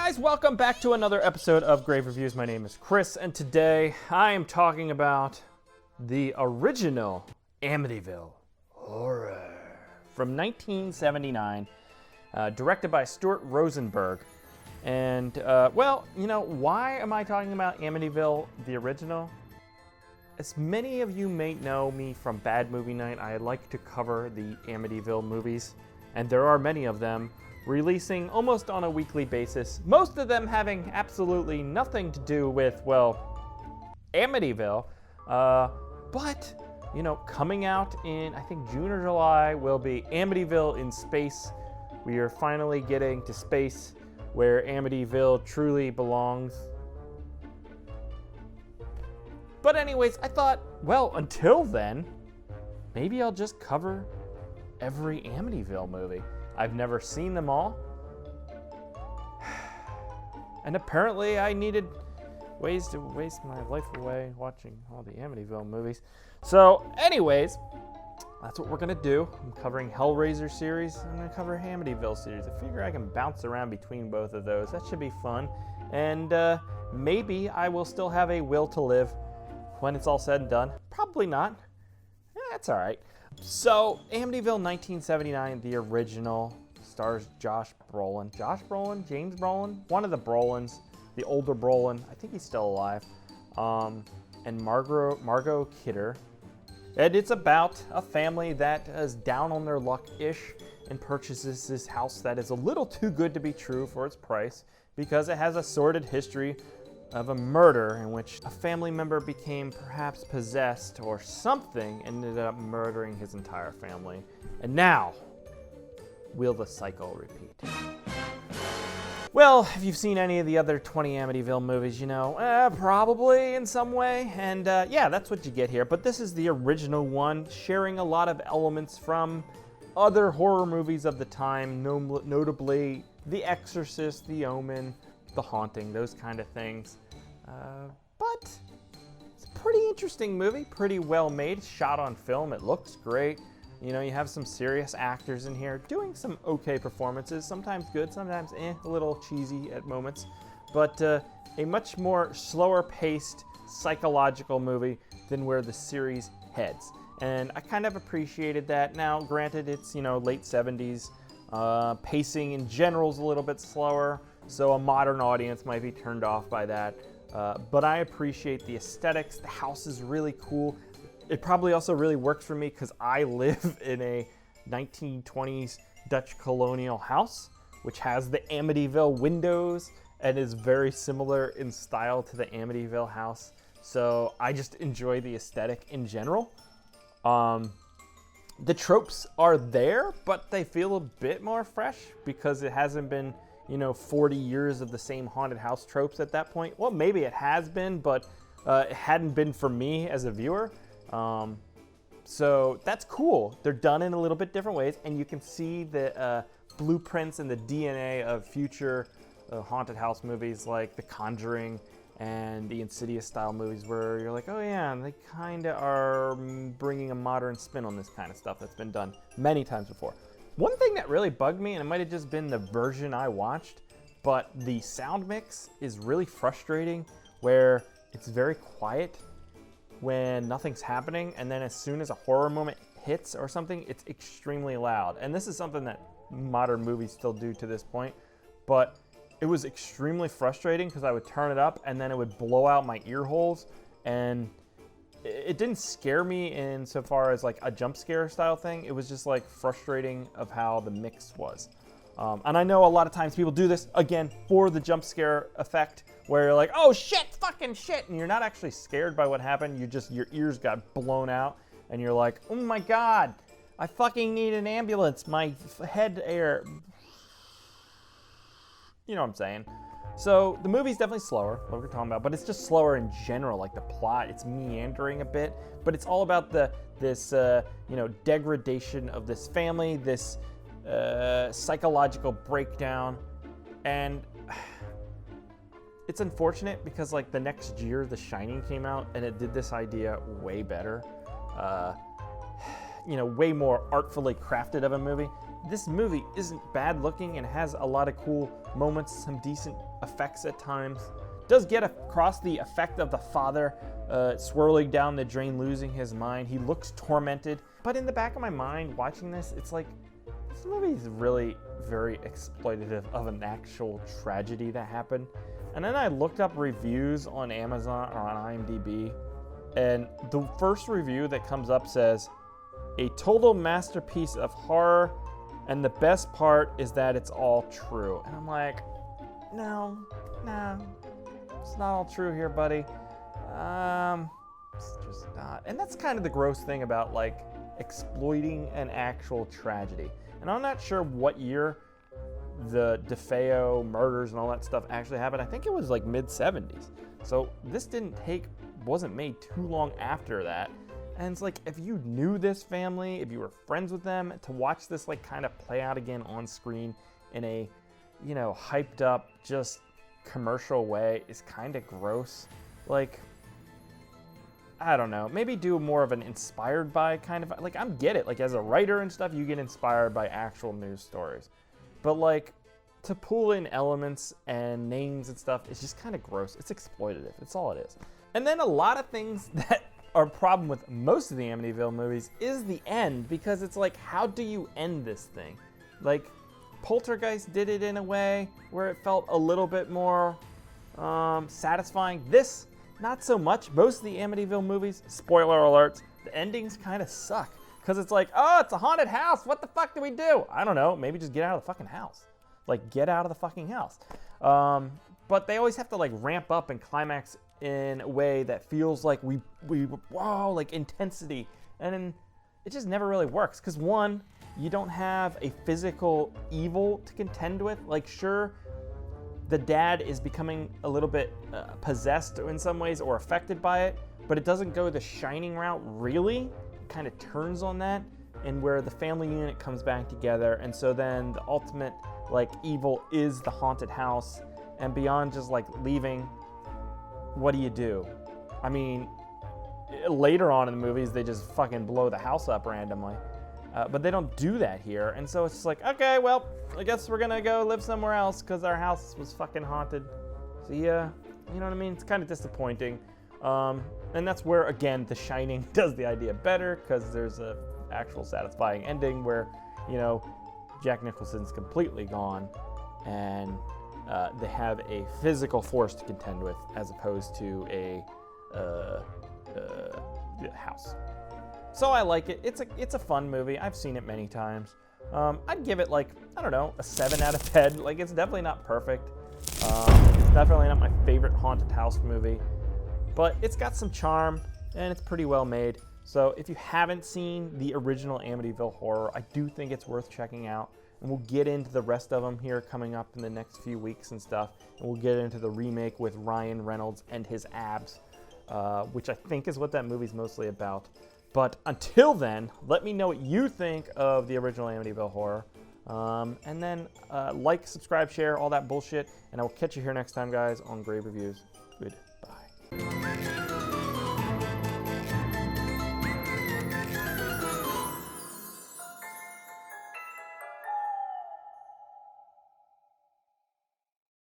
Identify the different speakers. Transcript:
Speaker 1: guys, welcome back to another episode of Grave Reviews. My name is Chris, and today I am talking about the original Amityville Horror from 1979, directed by Stuart Rosenberg. And, why am I talking about Amityville, the original? As many of you may know me from Bad Movie Night, I like to cover the Amityville movies, and there are many of them, releasing almost on a weekly basis, most of them having absolutely nothing to do with, Amityville. But, coming out in, I think, June or July will be Amityville in Space. We are finally getting to space where Amityville truly belongs. But anyways, I thought, until then, maybe I'll just cover every Amityville movie. I've never seen them all. And apparently I needed ways to waste my life away watching all the Amityville movies. So anyways, that's what we're gonna do. I'm covering Hellraiser series. I'm gonna cover Amityville series. I figure I can bounce around between both of those. That should be fun. And maybe I will still have a will to live when it's all said and done. Probably not. That's all right. So, Amityville 1979, the original, stars Josh Brolin. Josh Brolin? James Brolin? One of the Brolins. The older Brolin. I think he's still alive. And Margot Kidder. And it's about a family that is down on their luck-ish and purchases this house that is a little too good to be true for its price because it has a sordid history of a murder in which a family member became perhaps possessed or something, ended up murdering his entire family. And now, will the cycle repeat? Well, if you've seen any of the other 20 Amityville movies, you know, probably in some way. And that's what you get here. But this is the original one, sharing a lot of elements from other horror movies of the time, notably The Exorcist, The Omen, The Haunting, those kind of things. But it's a pretty interesting movie, pretty well made, shot on film, it looks great. You know, you have some serious actors in here doing some okay performances, sometimes good, sometimes a little cheesy at moments. But a much more slower paced psychological movie than where the series heads. And I kind of appreciated that. Now, granted, it's, late 70s. Pacing in general is a little bit slower. So a modern audience might be turned off by that. But I appreciate the aesthetics. The house is really cool. It probably also really works for me because I live in a 1920s Dutch colonial house, which has the Amityville windows and is very similar in style to the Amityville house. So I just enjoy the aesthetic in general. The tropes are there, but they feel a bit more fresh because it hasn't been 40 years of the same haunted house tropes at that point. Well, maybe it has been, but it hadn't been for me as a viewer. So that's cool. They're done in a little bit different ways, and you can see the blueprints and the DNA of future haunted house movies like The Conjuring and the Insidious style movies where you're like, oh yeah, and they kind of are bringing a modern spin on this kind of stuff that's been done many times before. One thing that really bugged me, and it might have just been the version I watched, but the sound mix is really frustrating where it's very quiet when nothing's happening, and then as soon as a horror moment hits or something, it's extremely loud. And this is something that modern movies still do to this point, but it was extremely frustrating because I would turn it up and then it would blow out my ear holes, and it didn't scare me insofar as like a jump scare style thing. It was just like frustrating of how the mix was. And I know a lot of times people do this, again, for the jump scare effect, where you're like, oh shit, fucking shit, and you're not actually scared by what happened, your ears got blown out, and you're like, oh my god, I fucking need an ambulance, my head air, you know what I'm saying. So the movie's definitely slower, what we're talking about, but it's just slower in general, like the plot, it's meandering a bit, but it's all about this degradation of this family, this psychological breakdown, and it's unfortunate because like the next year The Shining came out and it did this idea way better, way more artfully crafted of a movie, this movie isn't bad looking and has a lot of cool moments, some decent effects at times. Does get across the effect of the father swirling down the drain, losing his mind. He looks tormented. But in the back of my mind, watching this, it's like, this movie is really very exploitative of an actual tragedy that happened. And then I looked up reviews on Amazon or on IMDb, and the first review that comes up says, a total masterpiece of horror, and the best part is that it's all true. And I'm like, no, it's not all true here, buddy. It's just not. And that's kind of the gross thing about like exploiting an actual tragedy. And I'm not sure what year the DeFeo murders and all that stuff actually happened. I think it was like mid-70s. So this wasn't made too long after that. And it's like, if you knew this family, if you were friends with them, to watch this like kind of play out again on screen in a, you know, hyped up, just commercial way is kind of gross. Like, I don't know, maybe do more of an inspired by kind of, like, I get it, like as a writer and stuff, you get inspired by actual news stories. But like, to pull in elements and names and stuff, it's just kind of gross. It's exploitative, that's all it is. And then a lot of things that are a problem with most of the Amityville movies is the end, because it's like, how do you end this thing? Like, Poltergeist did it in a way where it felt a little bit more satisfying. This, not so much. Most of the Amityville movies, spoiler alerts, the endings kind of suck. Because it's like, oh, it's a haunted house. What the fuck do we do? I don't know. Maybe just get out of the fucking house. Like, get out of the fucking house. But they always have to, like, ramp up and climax in a way that feels like wow, like intensity. And then it just never really works. Because one, you don't have a physical evil to contend with. Like, sure, the dad is becoming a little bit possessed in some ways or affected by it, but it doesn't go the Shining route, really. It kind of turns on that, and where the family unit comes back together, and so then the ultimate, like, evil is the haunted house, and beyond just, like, leaving, what do you do? I mean, later on in the movies, they just fucking blow the house up randomly. But they don't do that here, and so it's just like, okay, well, I guess we're gonna go live somewhere else because our house was fucking haunted. So yeah, you know what I mean? It's kind of disappointing. And that's where, again, The Shining does the idea better, because there's a actual satisfying ending where, you know, Jack Nicholson's completely gone, and they have a physical force to contend with as opposed to a house. So I like it. It's a fun movie. I've seen it many times. I'd give it, like, I don't know, a 7 out of 10. Like, it's definitely not perfect. It's definitely not my favorite haunted house movie. But it's got some charm, and it's pretty well made. So if you haven't seen the original Amityville Horror, I do think it's worth checking out. And we'll get into the rest of them here coming up in the next few weeks and stuff. And we'll get into the remake with Ryan Reynolds and his abs, which I think is what that movie's mostly about. But until then, let me know what you think of the original Amityville Horror. And then like, subscribe, share, all that bullshit. And I will catch you here next time, guys, on Grave Reviews. Good.